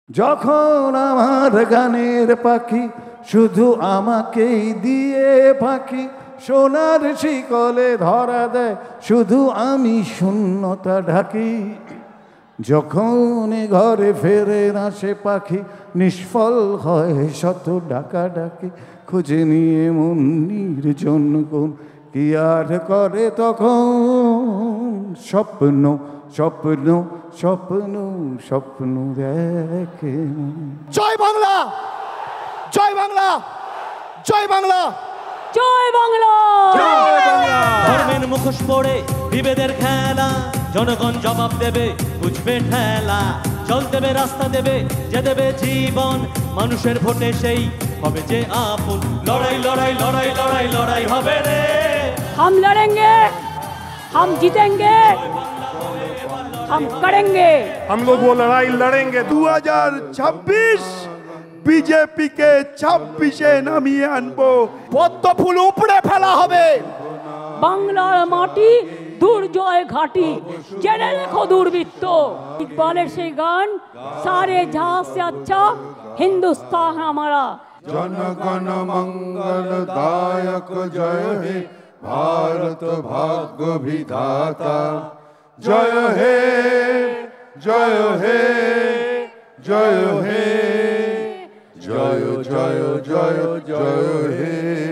যখন আমার গানের পাখি শুধু আমাকেই দিয়ে পাখি সোনার শিকলে ধরা দেয় শুধু আমি শূন্যতা ঢাকি যখন ঘরে ফেরে না সে পাখি নিষ্ফল হয় শত ডাকা ডাকি খুঁজে নিয়ে মন নির্জন কোন কি আর করে তখন স্বপ্ন স্বপ্ন স্বপ্ন স্বপ্ন দেখে। জয় বাংলা, জয় বাংলা, জয় বাংলা, জয় বাংলা, জয় বাংলা। ধর্মের মুখোশ পড়ে বিভেদের খেলা, জনগণ জবাব দেবে, বুঝবে ঠেলা। জল দেবে, রাস্তা দেবে, যে দেবে জীবন, মানুষের ভোটে সেই হবে যে আপন। লড়াই লড়াই লড়াই লড়াই লড়াই হবে রে। हम लड़ेंगे, हम जीतेंगे, हम करेंगे। हम लोग वो लड़ाई लड़ेंगे। 2026 বিজেপি কে 26-এ নামিয়ে আনবো। পদ্ম ফুল উপড়ে ফেলা হবে। বাংলার মাটি দুর্জয় ঘাটি, জেনে রেখো দুর্বৃত্ত। ইকবালের সেই গান, সারে जहां से अच्छा हिंदुस्तान है हमारा। জনগণ মঙ্গল দায়ক জয় হে ভারত ভাগ্য বিধাতা জয় হে জয় হে জয় হে জয় জয় জয় জয় হে।